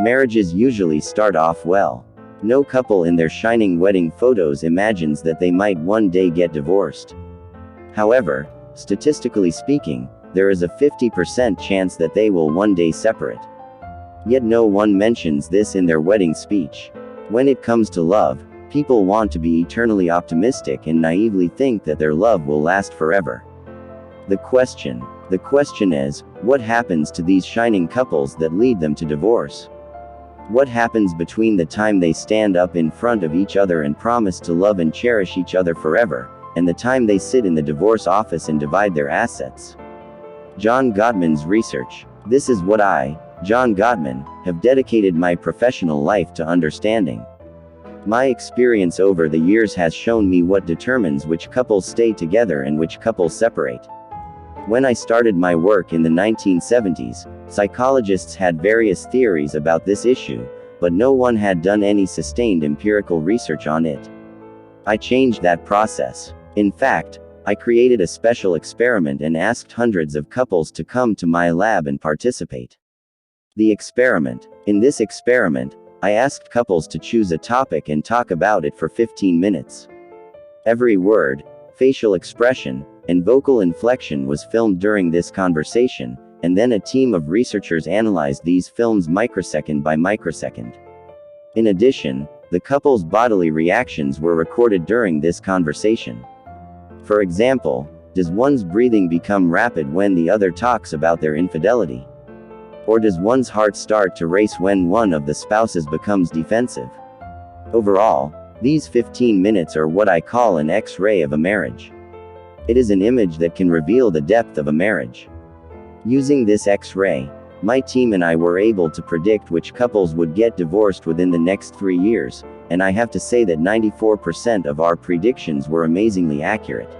Marriages usually start off well. No couple in their shining wedding photos imagines that they might one day get divorced. However, statistically speaking, there is a 50% chance that they will one day separate. Yet no one mentions this in their wedding speech. When it comes to love, people want to be eternally optimistic and naively think that their love will last forever. The question is, what happens to these shining couples that lead them to divorce? What happens between the time they stand up in front of each other and promise to love and cherish each other forever, and the time they sit in the divorce office and divide their assets? John Gottman's research. This is what I, John Gottman, have dedicated my professional life to understanding. My experience over the years has shown me what determines which couples stay together and which couples separate. When I started my work in the 1970s, psychologists had various theories about this issue, but no one had done any sustained empirical research on it. I changed that process. In fact, I created a special experiment and asked hundreds of couples to come to my lab and participate. In this experiment, I asked couples to choose a topic and talk about it for 15 minutes. Every word, facial expression, and vocal inflection was filmed during this conversation, and then a team of researchers analyzed these films microsecond by microsecond. In addition, the couple's bodily reactions were recorded during this conversation. For example, does one's breathing become rapid when the other talks about their infidelity? Or does one's heart start to race when one of the spouses becomes defensive? Overall, these 15 minutes are what I call an X-ray of a marriage. It is an image that can reveal the depth of a marriage. Using this X-ray, my team and I were able to predict which couples would get divorced within the next 3 years, and I have to say that 94% of our predictions were amazingly accurate.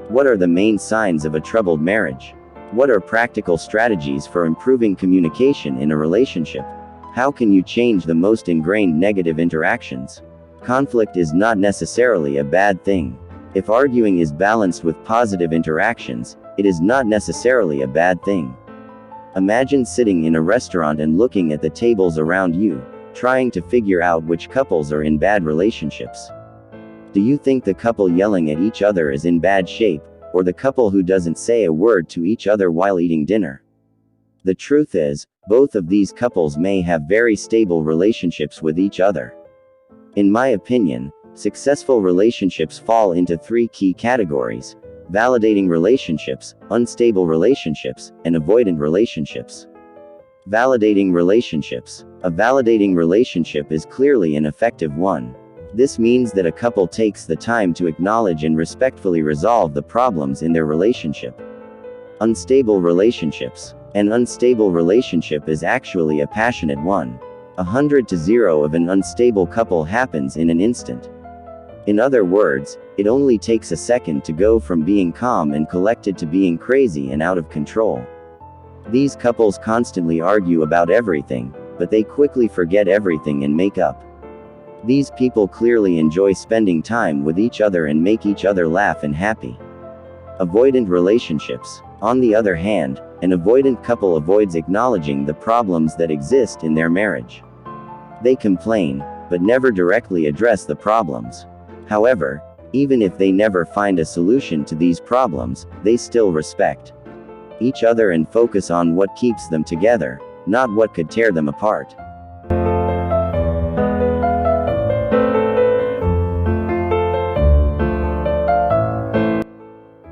What are the main signs of a troubled marriage? What are practical strategies for improving communication in a relationship? How can you change the most ingrained negative interactions? Conflict is not necessarily a bad thing. If arguing is balanced with positive interactions, it is not necessarily a bad thing. Imagine sitting in a restaurant and looking at the tables around you, trying to figure out which couples are in bad relationships. Do you think the couple yelling at each other is in bad shape, or the couple who doesn't say a word to each other while eating dinner? The truth is, both of these couples may have very stable relationships with each other. In my opinion, successful relationships fall into 3 key categories: validating relationships, unstable relationships, and avoidant relationships. Validating relationships. A validating relationship is clearly an effective one. This means that a couple takes the time to acknowledge and respectfully resolve the problems in their relationship. Unstable relationships. An unstable relationship is actually a passionate one. 100 to 0 of an unstable couple happens in an instant. In other words, it only takes a second to go from being calm and collected to being crazy and out of control. These couples constantly argue about everything, but they quickly forget everything and make up. These people clearly enjoy spending time with each other and make each other laugh and happy. Avoidant relationships. On the other hand, an avoidant couple avoids acknowledging the problems that exist in their marriage. They complain, but never directly address the problems. However, even if they never find a solution to these problems, they still respect each other and focus on what keeps them together, not what could tear them apart.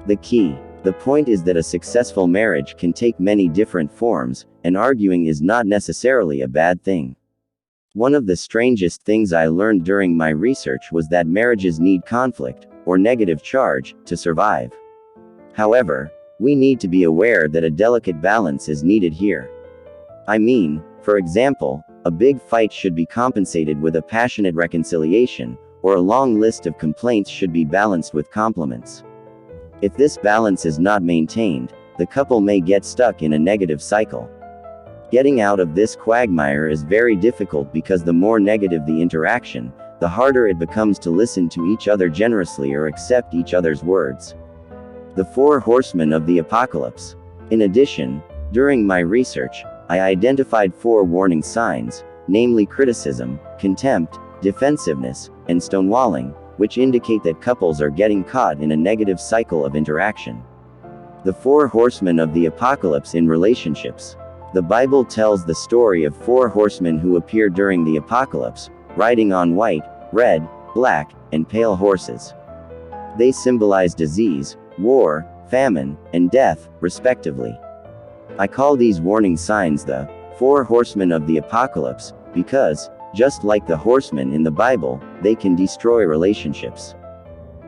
The point is that a successful marriage can take many different forms, and arguing is not necessarily a bad thing. One of the strangest things I learned during my research was that marriages need conflict, or negative charge, to survive. However, we need to be aware that a delicate balance is needed here. I mean, for example, a big fight should be compensated with a passionate reconciliation, or a long list of complaints should be balanced with compliments. If this balance is not maintained, the couple may get stuck in a negative cycle. Getting out of this quagmire is very difficult because the more negative the interaction, the harder it becomes to listen to each other generously or accept each other's words. The 4 horsemen of the apocalypse. In addition, During my research, I identified 4 warning signs, namely criticism, contempt, defensiveness, and stonewalling, which indicate that couples are getting caught in a negative cycle of interaction. The 4 horsemen of the apocalypse in relationships. The Bible tells the story of 4 horsemen who appear during the apocalypse, riding on white, red, black, and pale horses. They symbolize disease, war, famine, and death, respectively. I call these warning signs the 4 horsemen of the apocalypse, because, just like the horsemen in the Bible, they can destroy relationships.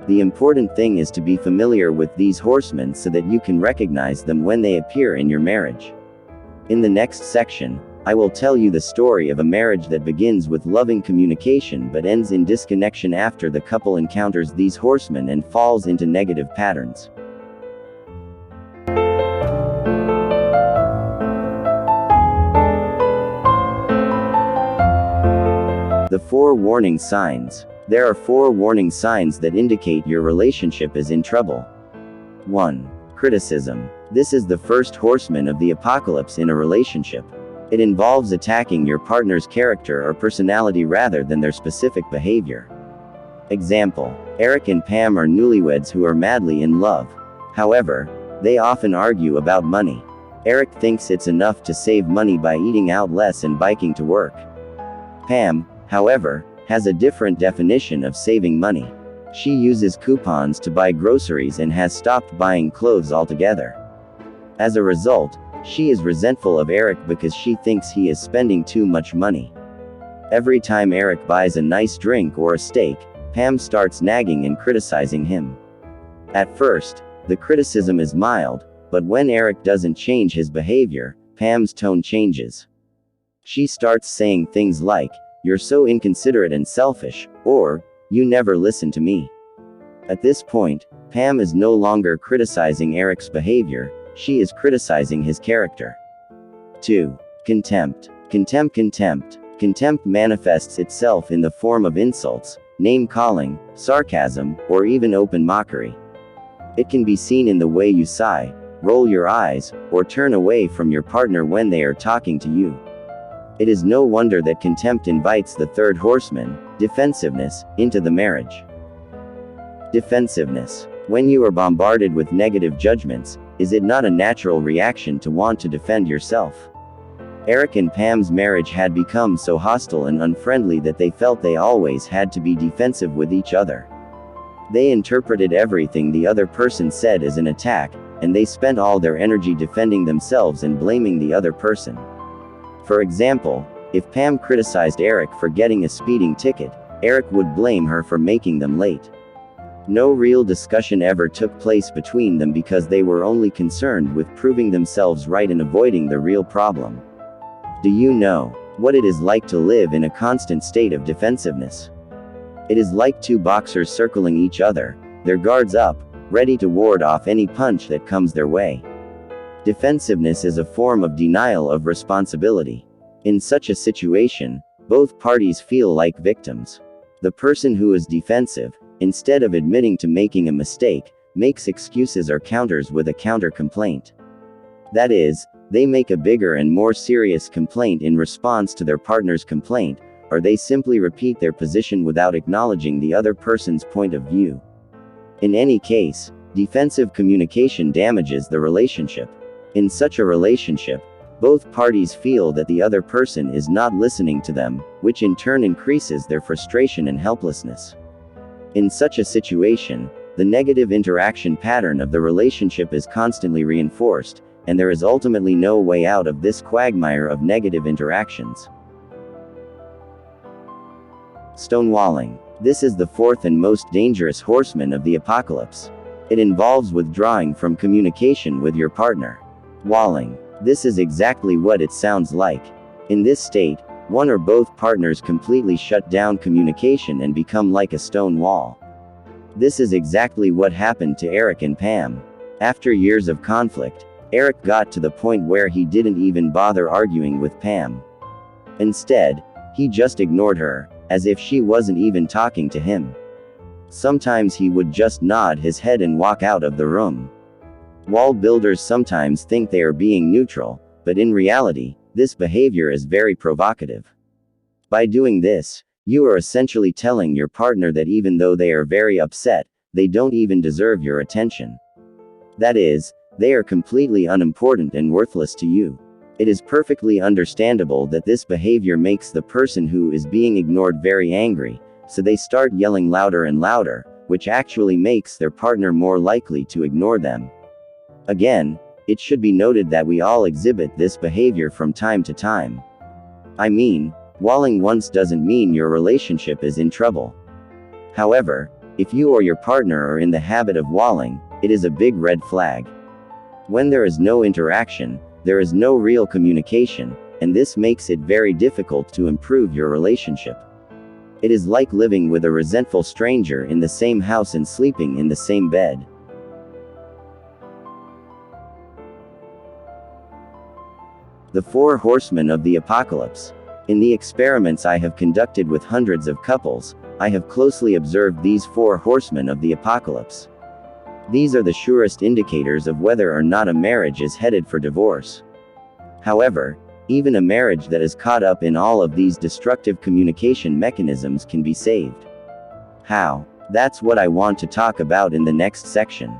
The important thing is to be familiar with these horsemen so that you can recognize them when they appear in your marriage. In the next section, I will tell you the story of a marriage that begins with loving communication but ends in disconnection after the couple encounters these horsemen and falls into negative patterns. The 4 warning signs. There are 4 warning signs that indicate your relationship is in trouble. 1. Criticism. This is the first horseman of the apocalypse in a relationship. It involves attacking your partner's character or personality rather than their specific behavior. Example: Eric and Pam are newlyweds who are madly in love. However, they often argue about money. Eric thinks it's enough to save money by eating out less and biking to work. Pam, however, has a different definition of saving money. She uses coupons to buy groceries and has stopped buying clothes altogether. As a result, she is resentful of Eric because she thinks he is spending too much money. Every time Eric buys a nice drink or a steak, Pam starts nagging and criticizing him. At first, the criticism is mild, but when Eric doesn't change his behavior, Pam's tone changes. She starts saying things like, "You're so inconsiderate and selfish," or, "You never listen to me." At this point, Pam is no longer criticizing Eric's behavior, she is criticizing his character. 2. Contempt. Contempt manifests itself in the form of insults, name-calling, sarcasm, or even open mockery. It can be seen in the way you sigh, roll your eyes, or turn away from your partner when they are talking to you. It is no wonder that contempt invites the 3rd horseman, defensiveness, into the marriage. Defensiveness. When you are bombarded with negative judgments, is it not a natural reaction to want to defend yourself? Eric and Pam's marriage had become so hostile and unfriendly that they felt they always had to be defensive with each other. They interpreted everything the other person said as an attack, and they spent all their energy defending themselves and blaming the other person. For example, if Pam criticized Eric for getting a speeding ticket, Eric would blame her for making them late. No real discussion ever took place between them because they were only concerned with proving themselves right and avoiding the real problem. Do you know what it is like to live in a constant state of defensiveness? It is like 2 boxers circling each other, their guards up, ready to ward off any punch that comes their way. Defensiveness is a form of denial of responsibility. In such a situation, both parties feel like victims. The person who is defensive, instead of admitting to making a mistake, makes excuses or counters with a counter-complaint. That is, they make a bigger and more serious complaint in response to their partner's complaint, or they simply repeat their position without acknowledging the other person's point of view. In any case, defensive communication damages the relationship. In such a relationship, both parties feel that the other person is not listening to them, which in turn increases their frustration and helplessness. In such a situation, the negative interaction pattern of the relationship is constantly reinforced, and there is ultimately no way out of this quagmire of negative interactions. Stonewalling. This is the 4th and most dangerous horseman of the apocalypse. It involves withdrawing from communication with your partner. Walling. This is exactly what it sounds like. In this state, one or both partners completely shut down communication and become like a stone wall. This is exactly what happened to Eric and Pam. After years of conflict, Eric got to the point where he didn't even bother arguing with Pam. Instead, he just ignored her, as if she wasn't even talking to him. Sometimes he would just nod his head and walk out of the room. Wall builders sometimes think they are being neutral, but in reality, this behavior is very provocative. By doing this, you are essentially telling your partner that even though they are very upset, they don't even deserve your attention. That is, they are completely unimportant and worthless to you. It is perfectly understandable that this behavior makes the person who is being ignored very angry, so they start yelling louder and louder, which actually makes their partner more likely to ignore them. Again, it should be noted that we all exhibit this behavior from time to time. I mean, walling once doesn't mean your relationship is in trouble. However, if you or your partner are in the habit of walling, it is a big red flag. When there is no interaction, there is no real communication, and this makes it very difficult to improve your relationship. It is like living with a resentful stranger in the same house and sleeping in the same bed. The 4 Horsemen of the Apocalypse. In the experiments I have conducted with hundreds of couples, I have closely observed these 4 horsemen of the apocalypse. These are the surest indicators of whether or not a marriage is headed for divorce. However, even a marriage that is caught up in all of these destructive communication mechanisms can be saved. How? That's what I want to talk about in the next section.